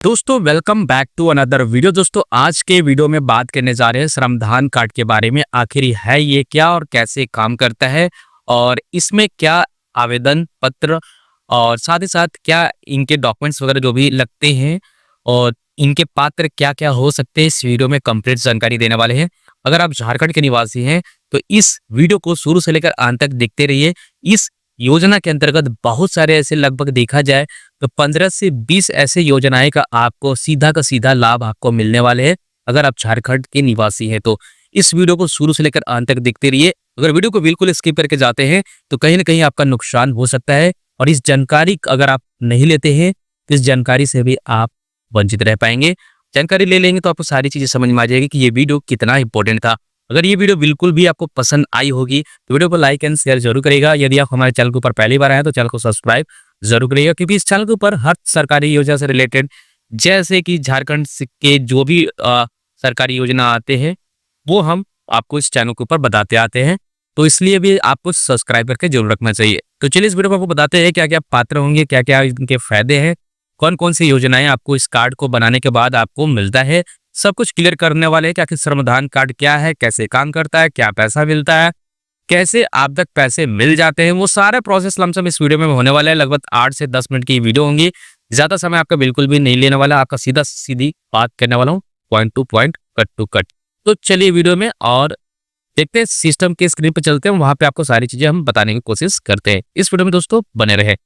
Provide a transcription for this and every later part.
दोस्तों welcome back to another video. दोस्तों आज के वीडियो में बात करने जा रहे हैं श्रमदान कार्ड के बारे में। आखिर है ये क्या और कैसे काम करता है और इसमें क्या आवेदन पत्र और साथ ही साथ क्या इनके डॉक्यूमेंट्स वगैरह जो भी लगते हैं और इनके पात्र क्या क्या हो सकते हैं, इस वीडियो में कंप्लीट जानकारी देने वाले हैं। अगर आप झारखंड के निवासी हैं तो इस वीडियो को शुरू से लेकर अंत तक देखते रहिए। इस योजना के अंतर्गत बहुत सारे ऐसे लगभग देखा जाए तो 15 से 20 ऐसे योजनाएं का आपको सीधा का सीधा लाभ आपको मिलने वाले हैं अगर आप झारखंड के निवासी हैं तो इस वीडियो को शुरू से लेकर अंत तक देखते रहिए। अगर वीडियो को बिल्कुल स्किप करके जाते हैं तो कहीं ना कहीं आपका नुकसान हो सकता है और इस जानकारी अगर आप नहीं लेते हैं तो इस जानकारी से भी आप वंचित रह पाएंगे। जानकारी ले लेंगे तो आपको सारी चीजें समझ में आ जाएगी कि ये वीडियो कितना इंपॉर्टेंट था। अगर ये वीडियो बिल्कुल भी आपको पसंद आई होगी तो वीडियो को लाइक एंड शेयर जरूर करेगा। यदि आप हमारे चैनल के ऊपर पहली बार आए तो चैनल को सब्सक्राइब जरूर करिएगा, क्योंकि इस चैनल के ऊपर हर सरकारी योजना से रिलेटेड जैसे कि झारखंड के जो भी सरकारी योजना आते हैं वो हम आपको इस चैनल के ऊपर बताते आते हैं, तो इसलिए भी आपको सब्सक्राइब करके जरूर रखना चाहिए। तो चलिए इस वीडियो में आपको बताते हैं क्या क्या पात्र होंगे, क्या क्या इनके फायदे हैं, कौन कौन सी योजनाएं आपको इस कार्ड को बनाने के बाद आपको मिलता है, सब कुछ क्लियर करने वाले हैं। क्या कि श्रमदान कार्ड क्या है, कैसे काम करता है, क्या पैसा मिलता है, कैसे आप तक पैसे मिल जाते हैं, वो सारे प्रोसेस लमसम इस वीडियो में होने वाला है। लगभग 8 से 10 मिनट की वीडियो होंगी, ज्यादा समय आपका बिल्कुल भी नहीं लेने वाला, आपका सीधा सीधी बात करने वाला हूँ, point to point, cut to cut. तो चलिए वीडियो में और देखते हैं, सिस्टम के स्क्रीन पर चलते हैं, वहां पे आपको सारी चीजें हम बताने की कोशिश करते हैं। इस वीडियो में दोस्तों बने रहे।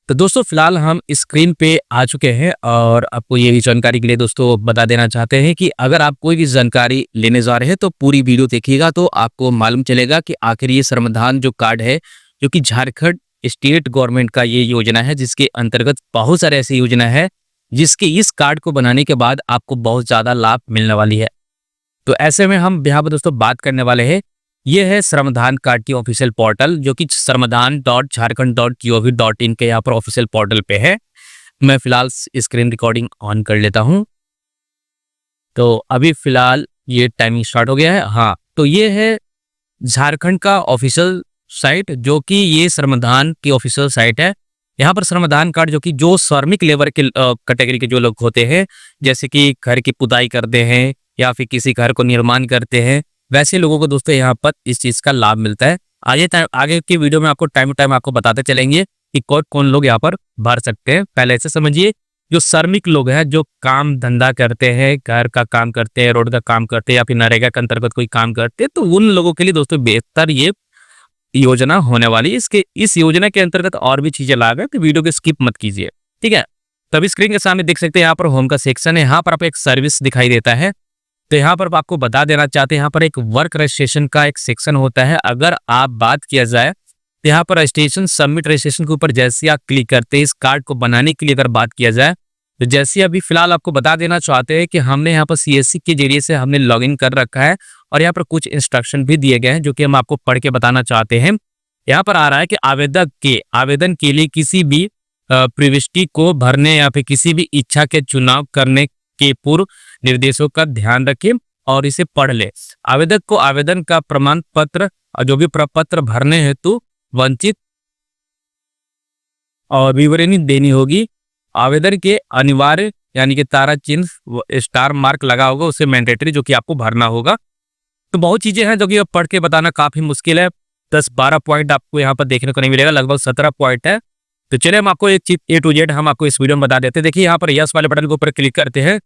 तो दोस्तों फिलहाल हम स्क्रीन पे आ चुके हैं और आपको ये जानकारी के लिए दोस्तों बता देना चाहते हैं कि अगर आप कोई भी जानकारी लेने जा रहे हैं तो पूरी वीडियो देखिएगा तो आपको मालूम चलेगा कि आखिर ये श्रमदान जो कार्ड है जो कि झारखंड स्टेट गवर्नमेंट का ये योजना है, जिसके अंतर्गत बहुत सारे ऐसी योजना है जिसके इस कार्ड को बनाने के बाद आपको बहुत ज्यादा लाभ मिलने वाली है। तो ऐसे में हम यहाँ पर दोस्तों बात करने वाले हैं, ये है श्रमदान कार्ड की ऑफिशियल पोर्टल जो कि श्रमदान.झारखंड.gov.in के यहाँ पर ऑफिशियल पोर्टल पे है। मैं फिलहाल स्क्रीन रिकॉर्डिंग ऑन कर लेता हूँ। तो अभी फिलहाल ये टाइमिंग स्टार्ट हो गया है। हाँ, तो ये है झारखंड का ऑफिशियल साइट जो कि ये श्रमदान की ऑफिशियल साइट है। यहाँ पर श्रमदान कार्ड जो कि जो श्रमिक लेबर के कैटेगरी के जो लोग होते हैं, जैसे कि घर की पुताई करते हैं या फिर किसी घर को निर्माण करते हैं, वैसे लोगों को दोस्तों यहाँ पर इस चीज का लाभ मिलता है। आगे की वीडियो में आपको टाइम टू टाइम आपको बताते चलेंगे कि कौन कौन लोग यहाँ पर भर सकते हैं। पहले ऐसे समझिए, जो श्रमिक लोग हैं जो काम धंधा करते हैं, घर का काम करते हैं, रोड का काम करते हैं या फिर नरेगा के अंतर्गत कोई काम करते हैं, तो उन लोगों के लिए दोस्तों बेहतर ये योजना होने वाली है। इस योजना के अंतर्गत और भी चीजें लाभ है, तो वीडियो को स्किप मत कीजिए, ठीक है। तभी स्क्रीन के सामने देख सकते हैं, यहाँ पर होम का सेक्शन है, यहाँ पर आपको एक सर्विस दिखाई देता है। तो यहाँ पर आपको बता देना चाहते हैं, यहाँ पर एक वर्क रजिस्ट्रेशन का एक सेक्शन होता है। अगर आप बात किया जाए तो यहाँ पर रजिस्ट्रेशन सबमिट रजिस्ट्रेशन के ऊपर जैसे आप क्लिक करते हैं इस कार्ड को बनाने के लिए, अगर बात किया जाए तो जैसे अभी फिलहाल आपको बता देना चाहते हैं कि हमने यहाँ पर CSC के जरिए से हमने लॉगिन कर रखा है और यहाँ पर कुछ इंस्ट्रक्शन भी दिए गए हैं जो कि हम आपको पढ़ के बताना चाहते हैं। यहाँ पर आ रहा है कि आवेदक के आवेदन के लिए किसी भी प्रविष्टि को भरने या फिर किसी भी इच्छा के चुनाव करने के पूर्व निर्देशों का ध्यान रखें और इसे पढ़ ले। आवेदक को आवेदन का प्रमाण पत्र और जो भी प्रपत्र भरने हेतु वंचित और विवरणी देनी होगी। आवेदन के अनिवार्य यानी कि तारा चिन्ह स्टार मार्क लगा होगा, उसे मैंडेटरी जो कि आपको भरना होगा। तो बहुत चीजें हैं जो कि पढ़ के बताना काफी मुश्किल है। 10-12 पॉइंट आपको यहाँ पर देखने को नहीं मिलेगा, लगभग 17 पॉइंट है। तो चलिए हम आपको एक चीज A to Z हम आपको इस वीडियो में बता देते हैं। देखिए यहाँ पर यस वाले बटन के ऊपर क्लिक करते हैं।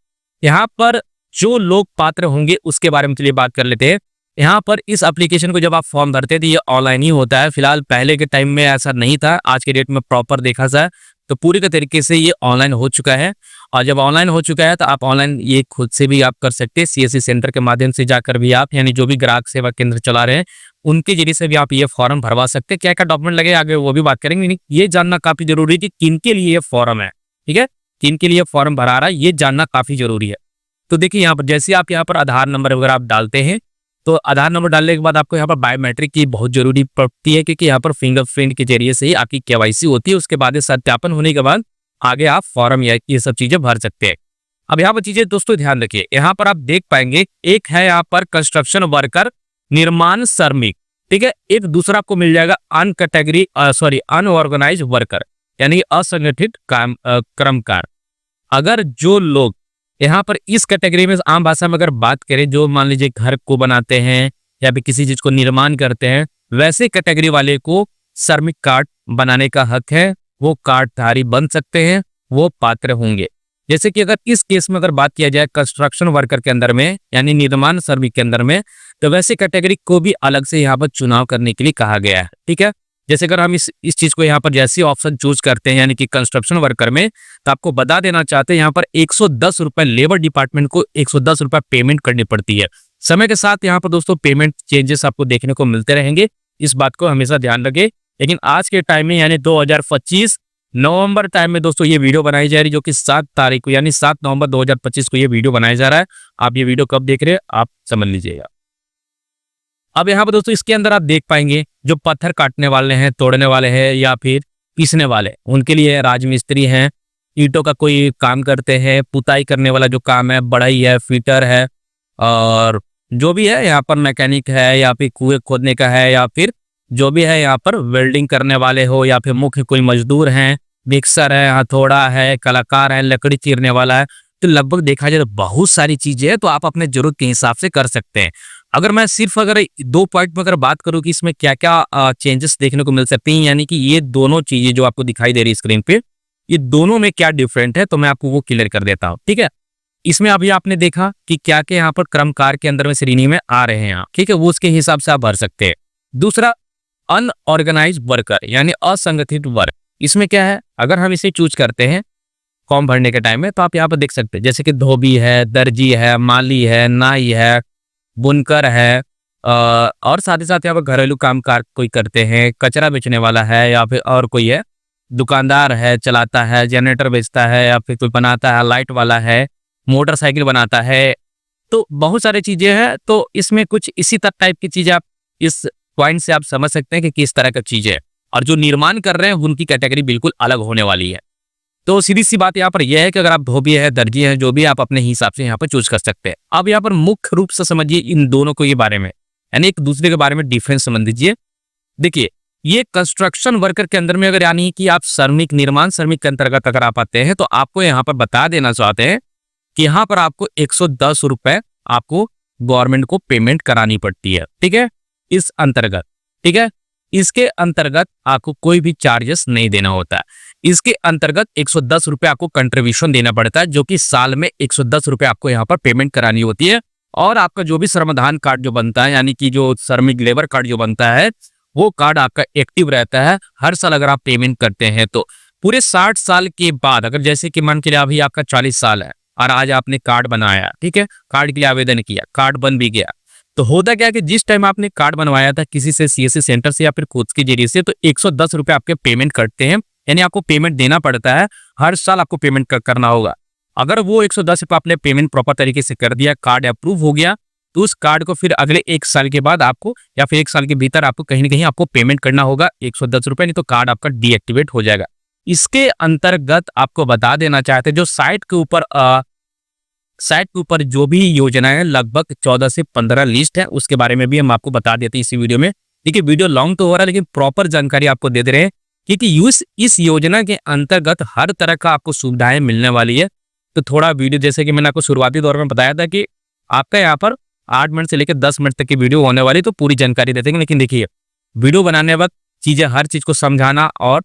यहाँ पर जो लोग पात्र होंगे उसके बारे में चलिए बात कर लेते हैं। यहाँ पर इस एप्लीकेशन को जब आप फॉर्म भरते हैं तो ये ऑनलाइन ही होता है। फिलहाल पहले के टाइम में ऐसा नहीं था, आज के डेट में प्रॉपर देखा जाए तो पूरी के तरीके से ये ऑनलाइन हो चुका है। और जब ऑनलाइन हो चुका है तो आप ऑनलाइन ये खुद से भी आप कर सकते हैं। CSC सेंटर के माध्यम से जाकर भी आप, यानी जो भी ग्राहक सेवा केंद्र चला रहे हैं उनके जरिए से भी आप ये फॉर्म भरवा सकते हैं। क्या क्या डॉक्यूमेंट लगे आगे वो भी बात करेंगे। ये जानना काफी जरूरी है कि किनके लिए ये फॉर्म है, ठीक है, किनके लिए फॉर्म भरा रहा है ये जानना काफी जरूरी है। तो देखिए यहाँ पर जैसे आप यहाँ पर आधार नंबर वगैरह आप डालते हैं तो आधार नंबर डालने के बाद आपको यहाँ पर बायोमेट्रिक की बहुत जरूरी पड़ती है, क्योंकि यहाँ पर फिंगरप्रिंट के जरिए से ही आपकी KYC होती है। उसके बाद सत्यापन होने के बाद आगे आप फॉर्म या ये सब चीजें भर सकते हैं। अब यहाँ पर चीजें दोस्तों ध्यान रखिए, यहाँ पर आप देख पाएंगे एक है यहाँ पर कंस्ट्रक्शन वर्कर, निर्माण श्रमिक, ठीक है। एक दूसरा आपको मिल जाएगा अनऑर्गेनाइज वर्कर। यानी असंगठित कर्मकार। अगर जो लोग यहाँ पर इस कैटेगरी में आम भाषा में अगर बात करें, जो मान लीजिए घर को बनाते हैं या फिर किसी चीज को निर्माण करते हैं, वैसे कैटेगरी वाले को श्रमिक कार्ड बनाने का हक है, वो कार्डधारी बन सकते हैं, वो पात्र होंगे। जैसे कि अगर इस केस में अगर बात किया जाए कंस्ट्रक्शन वर्कर के अंदर में, यानी निर्माण श्रमिक के अंदर में, तो वैसे कैटेगरी को भी अलग से यहाँ पर चुनाव करने के लिए कहा गया है। ठीक है, जैसे अगर हम इस चीज को यहाँ पर जैसे ऑप्शन चूज करते हैं यानी कि कंस्ट्रक्शन वर्कर में, तो आपको बता देना चाहते हैं यहाँ पर 110 रुपए लेबर डिपार्टमेंट को 110 रुपए पेमेंट करनी पड़ती है। समय के साथ यहाँ पर दोस्तों पेमेंट चेंजेस आपको देखने को मिलते रहेंगे, इस बात को हमेशा ध्यान रखें। लेकिन आज के टाइम में यानी 2025 नवंबर टाइम में दोस्तों ये वीडियो बनाई जा रही, जो कि 7 तारीख को यानी 7 नवंबर 2025 को ये वीडियो बनाया जा रहा है। आप ये वीडियो कब देख रहे हैं आप समझ लीजिएगा। अब यहाँ पर दोस्तों इसके अंदर आप देख पाएंगे जो पत्थर काटने वाले हैं, तोड़ने वाले हैं या फिर पीसने वाले, उनके लिए राजमिस्त्री हैं, ईंटों का कोई काम करते हैं, पुताई करने वाला जो काम है, बढ़ई है, फिटर है, और जो भी है यहाँ पर मैकेनिक है या फिर कुएं खोदने का है, या फिर जो भी है यहाँ पर वेल्डिंग करने वाले हो, या फिर मुख्य कोई मजदूर हैं, मिक्सर है, हथौड़ा है, कलाकार है, लकड़ी चीरने वाला है। तो लगभग देखा जाए तो बहुत सारी चीजें हैं, तो आप अपने जरूरत के हिसाब से कर सकते हैं। अगर मैं सिर्फ अगर 2 पॉइंट में अगर बात करूं कि इसमें क्या क्या चेंजेस देखने को मिल सकती हैं, यानी कि ये दोनों चीजें जो आपको दिखाई दे रही है स्क्रीन पे, ये दोनों में क्या डिफरेंट है, तो मैं आपको वो क्लियर कर देता हूं। ठीक है, इसमें अभी आपने देखा कि क्या क्या यहाँ पर कर्मकार के अंदर में श्रेणी में आ रहे हैं, ठीक है, वो उसके हिसाब से आप भर सकते हैं। दूसरा अनऑर्गेनाइज वर्कर यानी असंगठित वर्ग, इसमें क्या है, अगर हम इसे चूज करते हैं फॉर्म भरने के टाइम में, तो आप यहाँ पर देख सकते हैं जैसे कि धोबी है, दर्जी है, माली है, नाई है, बुनकर है, और साथ ही साथ यहाँ पर घरेलू कामकाज कोई करते हैं, कचरा बेचने वाला है, या फिर और कोई है, दुकानदार है, चलाता है, जनरेटर बेचता है, या फिर कोई बनाता है, लाइट वाला है, मोटरसाइकिल बनाता है। तो बहुत सारी चीजें हैं, तो इसमें कुछ इसी टाइप की चीजें आप इस पॉइंट से आप समझ सकते हैं कि किस तरह की चीजें है, और जो निर्माण कर रहे हैं उनकी कैटेगरी बिल्कुल अलग होने वाली है। तो सीधी सी बात यहाँ पर यह है कि अगर आप धोबी है, दर्जी है, जो भी आप अपने हिसाब से यहाँ पर चूज कर सकते हैं। अब यहाँ पर मुख्य रूप से समझिए इन दोनों को ये बारे में, यानी एक दूसरे के बारे में डिफरेंस समझ लीजिए। देखिए, ये कंस्ट्रक्शन वर्कर के अंदर में अगर यानी कि आप श्रमिक, निर्माण श्रमिक के अंतर्गत अगर आप आते हैं, तो आपको यहाँ पर बता देना चाहते हैं कि यहाँ पर आपको 110 रुपए आपको गवर्नमेंट को पेमेंट करानी पड़ती है। ठीक है, इस अंतर्गत, ठीक है, इसके अंतर्गत आपको कोई भी चार्जेस नहीं देना होता है। इसके अंतर्गत 110 रुपए आपको कंट्रीब्यूशन देना पड़ता है, जो कि साल में 110 रुपए आपको यहाँ पर पेमेंट करानी होती है। और आपका जो भी श्रमदान कार्ड जो बनता है, यानी कि जो श्रमिक लेबर कार्ड जो बनता है, वो कार्ड आपका एक्टिव रहता है हर साल अगर आप पेमेंट करते हैं। तो पूरे 60 साल के बाद, अगर जैसे कि मान के लिए अभी आपका 40 साल है और आज आपने कार्ड बनाया, ठीक है, कार्ड के लिए आवेदन किया, कार्ड बन भी गया, तो होता क्या कि जिस टाइम आपने कार्ड बनवाया था किसी से, सीएससी सेंटर से या फिर खुद के जरिए से, तो 110 रुपए आपके पेमेंट करते हैं, यानी आपको पेमेंट देना पड़ता है, हर साल आपको पेमेंट करना होगा। अगर वो 110 रुपए आपने पेमेंट प्रॉपर तरीके से कर दिया, कार्ड अप्रूव हो गया, तो उस कार्ड को फिर अगले 1 साल के बाद आपको, या फिर 1 साल के भीतर आपको कहीं ना कहीं आपको पेमेंट करना होगा 110 रुपए, नहीं तो कार्ड आपका डीएक्टिवेट हो जाएगा। इसके अंतर्गत आपको बता देना चाहते हैं, जो साइट के ऊपर जो भी योजनाएं लगभग 14 से 15 लिस्ट है, उसके बारे में भी हम आपको बता देते हैं इसी वीडियो में। देखिए, वीडियो लॉन्ग तो हो रहा है, लेकिन प्रॉपर जानकारी आपको दे दे रहे हैं, क्योंकि इस योजना के अंतर्गत हर तरह का आपको सुविधाएं मिलने वाली है। तो थोड़ा वीडियो, जैसे कि मैंने आपको शुरुआती दौर में बताया था कि आपका यहाँ पर 8 मिनट से लेकर 10 मिनट तक की वीडियो होने वाली, तो पूरी जानकारी देते हैं। लेकिन देखिए, वीडियो बनाने वक्त चीजें, हर चीज को समझाना और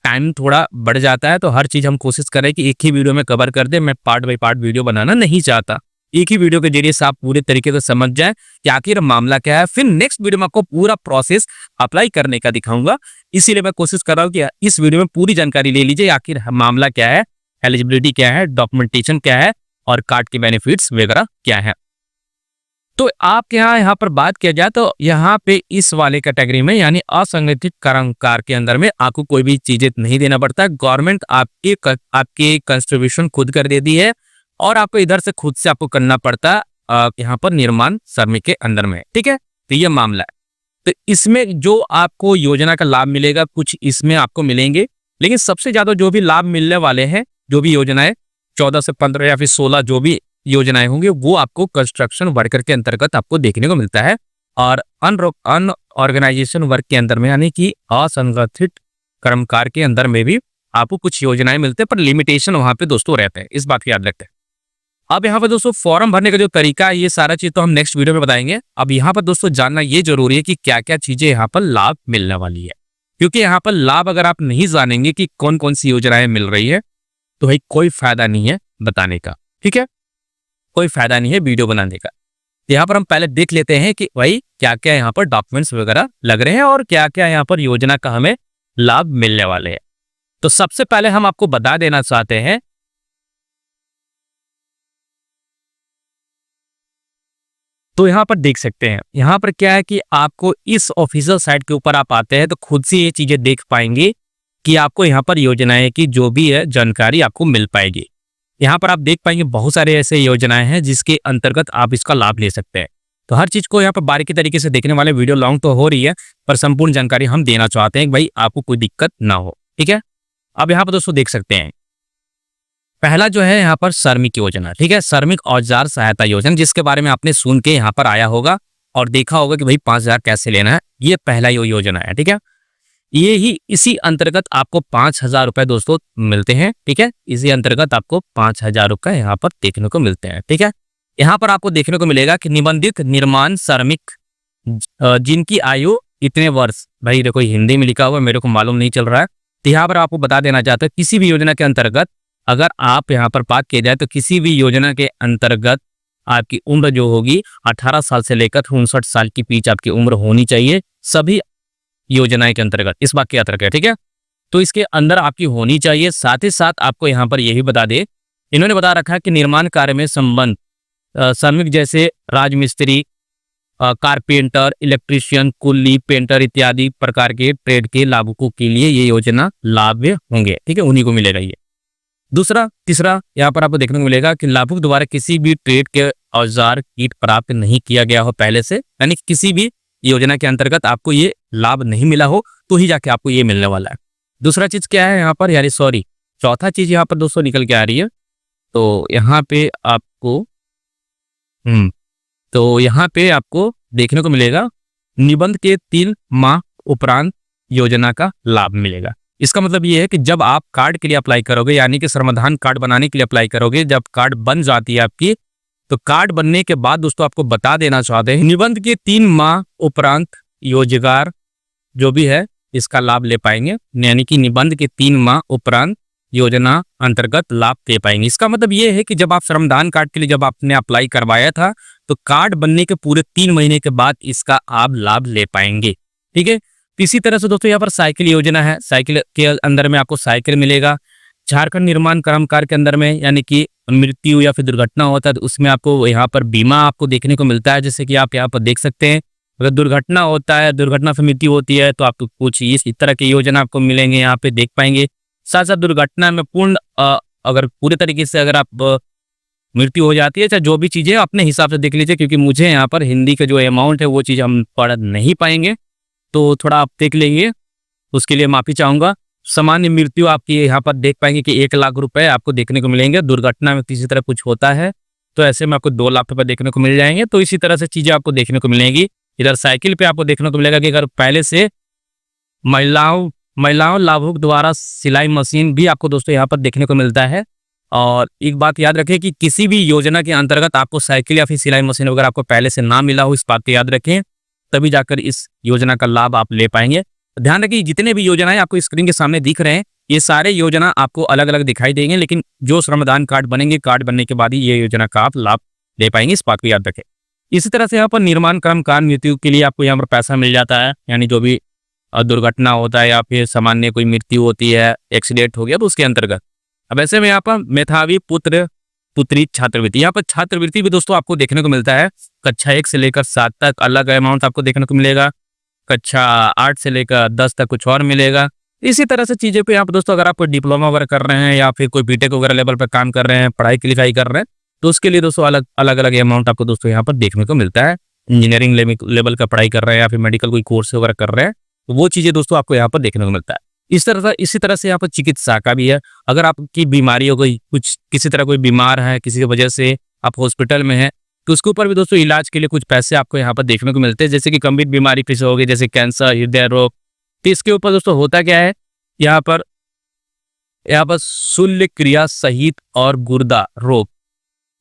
टाइम थोड़ा बढ़ जाता है, तो हर चीज हम कोशिश करें कि एक ही वीडियो में कवर कर दे। मैं पार्ट बाय पार्ट वीडियो बनाना नहीं चाहता, एक ही वीडियो के जरिए से आप पूरे तरीके से समझ जाए कि आखिर मामला क्या है। फिर नेक्स्ट वीडियो में आपको पूरा प्रोसेस अप्लाई करने का दिखाऊंगा, इसीलिए मैं कोशिश कर रहा हूँ कि इस वीडियो में पूरी जानकारी ले लीजिए, आखिर मामला क्या है, एलिजिबिलिटी क्या है, डॉक्यूमेंटेशन क्या है, और कार्ड के बेनिफिट्स वगैरह क्या है। तो आपके यहाँ पर बात किया जाए, तो यहाँ पे इस वाले कैटेगरी में यानी असंगठित कर्मकार के अंदर में आपको कोई भी चीजें नहीं देना पड़ता है। गवर्नमेंट आपके कंट्रीब्यूशन खुद कर देती है, और आपको इधर से खुद से आपको करना पड़ता है यहाँ पर निर्माण श्रमिक के अंदर में। ठीक है, तो ये मामला है। तो इसमें जो आपको योजना का लाभ मिलेगा, कुछ इसमें आपको मिलेंगे, लेकिन सबसे ज्यादा जो भी लाभ मिलने वाले हैं, जो भी योजनाएं 14 से 15 या फिर 16 जो भी योजनाएं होंगे, वो आपको कंस्ट्रक्शन वर्कर के अंतर्गत आपको देखने को मिलता है। और अनऑर्गेनाइजेशन वर्क के अंदर में, यानी कि असंगठित कर्मकार के अंदर में भी आपको कुछ योजनाएं मिलते हैं, पर लिमिटेशन वहां पे दोस्तों रहते हैं, इस बात की याद रखते हैं। अब यहाँ पर दोस्तों फॉर्म भरने का जो तरीका है, ये सारा चीज तो हम नेक्स्ट वीडियो में बताएंगे। अब यहाँ पर दोस्तों जानना ये जरूरी है कि क्या क्या चीजें यहाँ पर लाभ मिलने वाली है, क्योंकि यहाँ पर लाभ अगर आप नहीं जानेंगे कि कौन कौन सी योजनाएं मिल रही है, तो भाई कोई फायदा नहीं है बताने का, ठीक है, कोई फायदा नहीं है वीडियो बनाने का। यहाँ पर हम पहले देख लेते हैं कि भाई क्या क्या यहाँ पर डॉक्यूमेंट्स वगैरह लग रहे हैं और क्या क्या यहाँ पर योजना का हमें लाभ मिलने वाले हैं। तो सबसे पहले हम आपको बता देना चाहते हैं, तो यहाँ पर देख सकते हैं, यहाँ पर क्या है कि आपको इस ऑफिशियल साइट के ऊपर आप आते हैं तो खुद से ये चीजें देख पाएंगे कि आपको यहाँ पर योजनाएं की जो भी है जानकारी आपको मिल पाएगी। यहाँ पर आप देख पाएंगे बहुत सारे ऐसे योजनाएं हैं जिसके अंतर्गत आप इसका लाभ ले सकते हैं। तो हर चीज को यहाँ पर बारीकी तरीके से देखने वाले, वीडियो लॉन्ग तो हो रही है पर संपूर्ण जानकारी हम देना चाहते हैं कि भाई आपको कोई दिक्कत ना हो, ठीक है। अब यहाँ पर दोस्तों देख सकते हैं, पहला जो है यहाँ पर श्रमिक योजना, ठीक है, श्रमिक औजार सहायता योजना, जिसके बारे में आपने सुन के यहाँ पर आया होगा और देखा होगा कि भाई 5,000 कैसे लेना है। ये पहला योजना है, ठीक है। ये ही इसी अंतर्गत आपको 5,000 रुपए दोस्तों मिलते हैं, ठीक है। इसी अंतर्गत आपको 5,000 रुपए यहाँ पर देखने को मिलते हैं, ठीक है। यहाँ पर आपको देखने को मिलेगा कि निबंधित निर्माण श्रमिक जिनकी आयु इतने वर्ष, भाई देखो हिंदी में लिखा हुआ मेरे को मालूम नहीं चल रहा है, तो यहाँ पर आपको बता देना चाहते हैं किसी भी योजना के अंतर्गत अगर आप यहाँ पर बात की जाए तो किसी भी योजना के अंतर्गत आपकी उम्र जो होगी 18 साल से लेकर 59 साल के बीच आपकी उम्र होनी चाहिए सभी योजनाएं के अंतर्गत, इस बात की याद रखें, ठीक है। तो इसके अंदर आपकी होनी चाहिए। साथ ही साथ आपको यहाँ पर यही बता दे, इन्होंने बता रखा है कि निर्माण कार्य में संबंध श्रमिक जैसे राजमिस्त्री, कारपेंटर, इलेक्ट्रीशियन, कुल्ली, पेंटर इत्यादि प्रकार के ट्रेड के लाभुकों के लिए ये योजना लाभ होंगे, ठीक है, उन्हीं को मिलेगा ये। तीसरा यहाँ पर आपको देखने को मिलेगा कि लाभुक द्वारा किसी भी ट्रेड के औजार किट प्राप्त नहीं किया गया हो पहले से, यानी किसी भी योजना के अंतर्गत आपको ये लाभ नहीं मिला हो तो ही जाके आपको ये मिलने वाला है। दूसरा चीज क्या है यहाँ पर, यानी सॉरी चौथा चीज यहाँ पर दोस्तों निकल के आ रही है। तो यहाँ पे आपको देखने को मिलेगा निबंध के 3 माह उपरांत योजना का लाभ मिलेगा। इसका मतलब ये है कि जब आप कार्ड के लिए अप्लाई करोगे, यानी कि श्रमदान कार्ड बनाने के लिए अप्लाई करोगे, जब कार्ड बन जाती है आपकी, तो कार्ड बनने के बाद दोस्तों आपको बता देना चाहते हैं निबंध के 3 माह उपरांत योजगार जो भी है इसका लाभ ले पाएंगे, यानी कि निबंध के 3 माह उपरांत योजना अंतर्गत लाभ ले पाएंगे। इसका मतलब ये है कि जब आप श्रमदान कार्ड के लिए जब आपने अप्लाई करवाया था तो कार्ड बनने के पूरे 3 महीने के बाद इसका आप लाभ ले पाएंगे, ठीक है। इसी तरह से दोस्तों यहाँ पर साइकिल योजना है, साइकिल के अंदर में आपको साइकिल मिलेगा। झारखंड निर्माण कर्मकार के अंदर में यानी कि मृत्यु या फिर दुर्घटना होता है तो उसमें आपको यहाँ पर बीमा आपको देखने को मिलता है, जैसे कि आप यहाँ पर देख सकते हैं अगर दुर्घटना होता है, दुर्घटना से मृत्यु होती है तो आपको कुछ इस तरह की योजना आपको मिलेंगे, यहाँ पे देख पाएंगे। साथ साथ दुर्घटना में अगर पूरे तरीके से अगर आप मृत्यु हो जाती है, चाहे जो भी चीजें अपने हिसाब से देख लीजिए, क्योंकि मुझे यहाँ पर हिंदी का जो अमाउंट है वो चीज हम पढ़ नहीं पाएंगे, तो थोड़ा आप देख लेंगे, उसके लिए माफी चाहूंगा। सामान्य मृत्यु आपकी यहाँ पर देख पाएंगे कि 1 लाख रुपए आपको देखने को मिलेंगे। दुर्घटना में किसी तरह कुछ होता है तो ऐसे में आपको 2 लाख रुपए देखने को मिल जाएंगे। तो इसी तरह से चीजें आपको देखने को मिलेंगी। इधर साइकिल पे आपको देखने को मिलेगा कि अगर पहले से महिलाओं लाभुक द्वारा सिलाई मशीन भी आपको दोस्तों यहाँ पर देखने को मिलता है। और एक बात याद रखें कि किसी भी योजना के अंतर्गत आपको साइकिल या फिर सिलाई मशीन वगैरह आपको पहले से ना मिला हो, इस बात को याद रखें, तभी जाकर इस योजना का लाभ आप ले पाएंगे। ध्यान रखिए जितने भी योजनाएं आपको स्क्रीन के सामने दिख रहे हैं ये सारे योजना आपको अलग अलग दिखाई देंगे, लेकिन जो श्रमदान कार्ड बनेंगे, कार्ड बनने के बाद ही ये योजना का आप लाभ ले पाएंगे, इस बात को याद रखें। इसी तरह से यहाँ पर निर्माण कर्मकार मृत्यु के लिए आपको यहाँ पर पैसा मिल जाता है, यानी जो भी दुर्घटना होता है या फिर सामान्य कोई मृत्यु होती है, एक्सीडेंट हो गया, तो उसके अंतर्गत। अब ऐसे में यहाँ पर मेधावी पुत्र पुत्री छात्रवृत्ति, यहाँ पर छात्रवृत्ति भी दोस्तों आपको देखने को मिलता है। कक्षा 1 से लेकर 7 तक अलग अमाउंट आपको देखने को मिलेगा, कक्षा 8 से लेकर 10 तक कुछ और मिलेगा। इसी तरह से चीजें पे यहाँ पर दोस्तों अगर आप कोई डिप्लोमा वगैरह कर रहे हैं या फिर कोई बीटेक वगैरह लेवल पर काम कर रहे हैं, पढ़ाई लिखाई कर रहे हैं, तो उसके लिए दोस्तों अलग अलग अमाउंट आपको दोस्तों यहाँ पर देखने को मिलता है। इंजीनियरिंग लेवल का पढ़ाई कर रहे हैं या फिर मेडिकल कोई कोर्स वगैरह कर रहे हैं, तो वो चीजें दोस्तों आपको यहाँ पर देखने को मिलता है। इसी तरह से यहाँ पर चिकित्सा का भी है। अगर आपकी बीमारी हो गई, कुछ किसी तरह कोई बीमार है, किसी की वजह से आप हॉस्पिटल में हैं, तो उसके ऊपर भी दोस्तों इलाज के लिए कुछ पैसे आपको यहाँ पर देखने को मिलते हैं। जैसे कि गंभीर बीमारी किसी हो गई, जैसे कैंसर, हृदय रोग, तो इसके ऊपर दोस्तों होता क्या है, यहाँ पर यहाँ पर शल्य क्रिया सहित और गुर्दा रोग।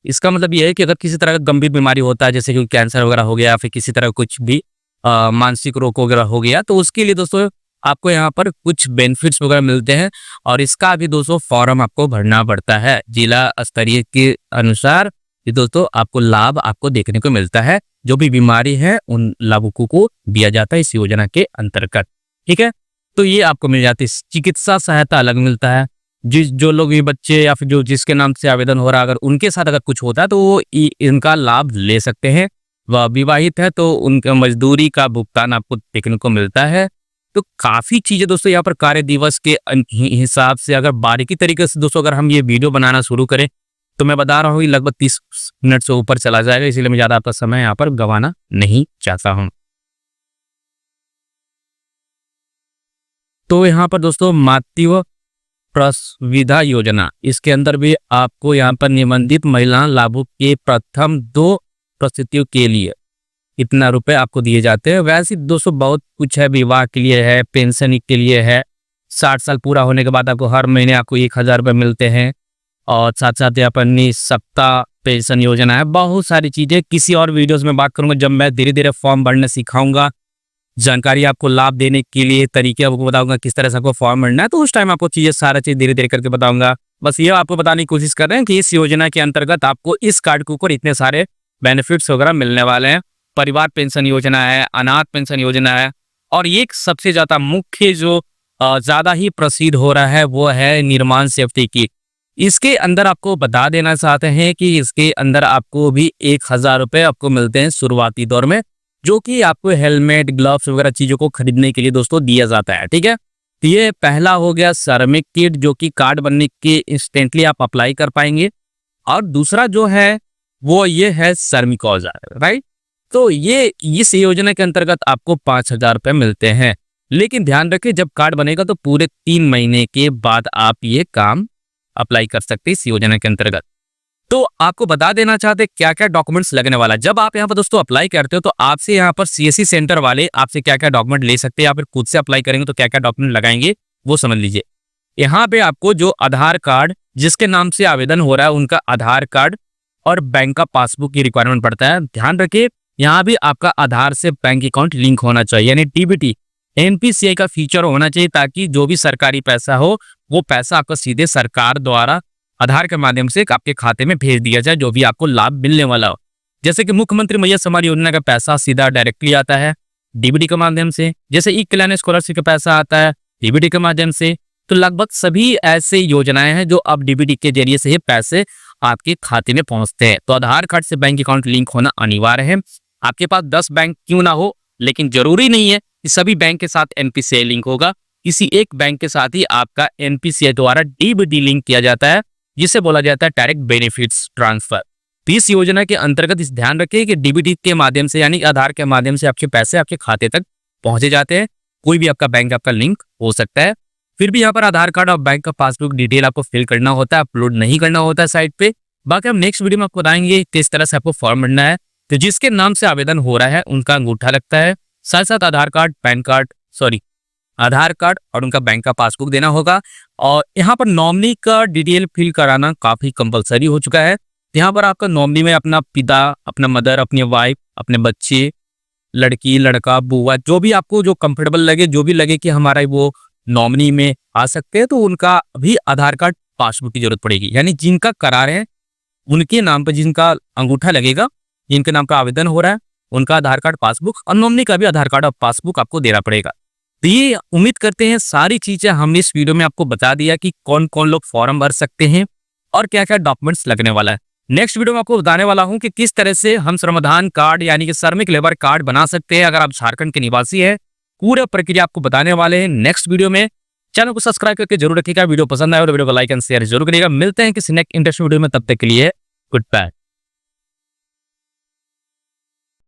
इसका मतलब ये है कि अगर किसी तरह का गंभीर बीमारी होता है, जैसे कि कैंसर वगैरह हो गया, फिर किसी तरह कुछ भी मानसिक रोग वगैरह हो गया, तो उसके लिए दोस्तों आपको यहाँ पर कुछ बेनिफिट्स वगैरह मिलते हैं और इसका भी दोस्तों फॉर्म आपको भरना पड़ता है। जिला स्तरीय के अनुसार ये दोस्तों आपको लाभ आपको देखने को मिलता है। जो भी बीमारी है उन लाभुकों को दिया जाता है इस योजना के अंतर्गत। ठीक है, तो ये आपको मिल जाती है। चिकित्सा सहायता अलग मिलता है। जो लोग ये बच्चे या फिर जो जिसके नाम से आवेदन हो रहा है, अगर उनके साथ अगर कुछ होता है तो वो इनका लाभ ले सकते हैं। वह विवाहित है तो उनका मजदूरी का भुगतान आपको देखने को मिलता है। तो काफी चीजें दोस्तों यहाँ पर कार्य दिवस के हिसाब से अगर बारीकी तरीके से दोस्तों अगर हम ये वीडियो बनाना शुरू करें तो मैं बता रहा हूँ लगभग 30 मिनट से ऊपर चला जाएगा, इसलिए मैं ज्यादा आपका समय यहाँ पर गंवाना नहीं चाहता हूँ। तो यहाँ पर दोस्तों मातृत्व प्रसविधा योजना, इसके अंदर भी आपको यहाँ पर निबंधित महिला लाभुक के प्रथम 2 प्रसूतियों के लिए इतना रुपए आपको दिए जाते हैं। वैसे दोस्तों बहुत कुछ है, विवाह के लिए है, पेंशन के लिए है, 60 साल पूरा होने के बाद आपको हर महीने आपको 1000 रुपये मिलते हैं और साथ साथ यहाँ पर निःसप्ताह पेंशन योजना है। बहुत सारी चीजें किसी और वीडियोस में बात करूंगा जब मैं धीरे धीरे फॉर्म भरना सिखाऊंगा, जानकारी आपको लाभ देने के लिए तरीके आपको बताऊंगा किस तरह से आपको फॉर्म भरना है, तो उस टाइम आपको चीजें सारा चीज धीरे धीरे करके बताऊंगा। बस ये आपको बताने की कोशिश कर रहे हैं कि इस योजना के अंतर्गत आपको इस कार्ड के ऊपर इतने सारे बेनिफिट्स वगैरह मिलने वाले हैं। परिवार पेंशन योजना है, अनाथ पेंशन योजना है और ये सबसे ज्यादा मुख्य जो ज्यादा ही प्रसिद्ध हो रहा है वो है निर्माण सेफ्टी की। इसके अंदर आपको बता देना चाहते हैं कि इसके अंदर आपको भी 1000 रुपये आपको मिलते हैं शुरुआती दौर में, जो कि आपको हेलमेट ग्लव्स वगैरह चीजों को खरीदने के लिए दोस्तों दिया जाता है। ठीक है, तो ये पहला हो गया श्रमिक किट, जो कि कार्ड बनने के इंस्टेंटली आप अप्लाई कर पाएंगे। और दूसरा जो है वो ये है श्रमिक औजार, राइट। तो ये इस योजना के अंतर्गत आपको 5000 रुपये मिलते हैं। लेकिन ध्यान रखें जब कार्ड बनेगा तो पूरे 3 महीने के बाद आप ये काम अप्लाई कर सकते हैं इस योजना के अंतर्गत। तो आपको बता देना चाहते हैं क्या क्या डॉक्यूमेंट्स लगने वाला है। जब आप यहाँ पर दोस्तों अप्लाई करते हो तो आपसे यहाँ पर सीएससी सेंटर वाले आपसे क्या क्या डॉक्यूमेंट ले सकते हैं या फिर खुद से अप्लाई करेंगे तो क्या क्या डॉक्यूमेंट लगाएंगे वो समझ लीजिए। यहाँ पे आपको जो आधार कार्ड जिसके नाम से आवेदन हो रहा है उनका आधार कार्ड और बैंक का पासबुक की रिक्वायरमेंट पड़ता है। ध्यान रखिए यहाँ भी आपका आधार से बैंक अकाउंट लिंक होना चाहिए, यानी डीबीटी एनपीसीआई का फीचर होना चाहिए, ताकि जो भी सरकारी पैसा हो वो पैसा आपको सीधे सरकार द्वारा आधार के माध्यम से आपके खाते में भेज दिया जाए, जो भी आपको लाभ मिलने वाला हो। जैसे कि मुख्यमंत्री मैया सम्मान योजना का पैसा सीधा डायरेक्टली आता है डीबीटी के माध्यम से, जैसे ई कल्याण स्कॉलरशिप का पैसा आता है डीबीटी के माध्यम से। तो लगभग सभी ऐसे योजनाएं हैं जो अब डीबीटी के जरिए से ही पैसे आपके खाते में पहुंचते हैं। तो आधार कार्ड से बैंक अकाउंट लिंक होना अनिवार्य है। आपके पास 10 बैंक क्यों ना हो, लेकिन जरूरी नहीं है कि सभी बैंक के साथ एनपीसीआई लिंक होगा। किसी एक बैंक के साथ ही आपका एनपीसीआई द्वारा डीबीटी लिंक किया जाता है, जिसे बोला जाता है डायरेक्ट बेनिफिट्स ट्रांसफर। तो इस योजना के अंतर्गत इस ध्यान रखिए कि डीबीटी के माध्यम से यानी आधार के माध्यम से आपके पैसे आपके खाते तक पहुंचे जाते हैं। कोई भी आपका बैंक आपका लिंक हो सकता है। फिर भी यहाँ पर आधार कार्ड और बैंक का पासबुक डिटेल आपको फिल करना होता है, अपलोड नहीं करना होता है साइट पे। बाकी हम नेक्स्ट वीडियो में आपको बताएंगे किस तरह से आपको फॉर्म भरना है। तो जिसके नाम से आवेदन हो रहा है उनका अंगूठा लगता है, साथ साथ आधार कार्ड आधार कार्ड और उनका बैंक का पासबुक देना होगा। और यहाँ पर नॉमिनी का डिटेल फिल कराना काफी कंपलसरी हो चुका है। यहाँ पर आपका नॉमिनी में अपना पिता, अपना मदर, अपनी वाइफ, अपने बच्चे, लड़की, लड़का, बुआ, जो भी आपको जो कंफर्टेबल लगे, जो भी लगे कि हमारा वो नॉमिनी में आ सकते हैं, तो उनका भी आधार कार्ड पासबुक की जरूरत पड़ेगी। यानी जिनका करार है उनके नाम पर जिनका अंगूठा लगेगा, जिनके नाम पर आवेदन हो रहा है उनका आधार कार्ड पासबुक और नॉमिनी का भी आधार कार्ड और पासबुक आपको देना पड़ेगा। तो ये उम्मीद करते हैं सारी चीजें हमने इस वीडियो में आपको बता दिया कि कौन कौन लोग फॉर्म भर सकते हैं और क्या क्या डॉक्यूमेंट्स लगने वाला है। नेक्स्ट वीडियो में आपको बताने वाला हूं कि किस तरह से हम श्रमदान कार्ड यानी कि श्रमिक लेबर कार्ड बना सकते हैं अगर आप झारखंड के निवासी है। पूरा प्रक्रिया आपको बताने वाले हैं नेक्स्ट वीडियो में। चैनल को सब्सक्राइब करके जरूर रखिएगा। वीडियो पसंद आए तो वीडियो को लाइक एंड शेयर जरूर करिएगा। मिलते हैं किसी नेक्स्ट इंटरेस्टिंग वीडियो में, तब तक के लिए गुड बाय।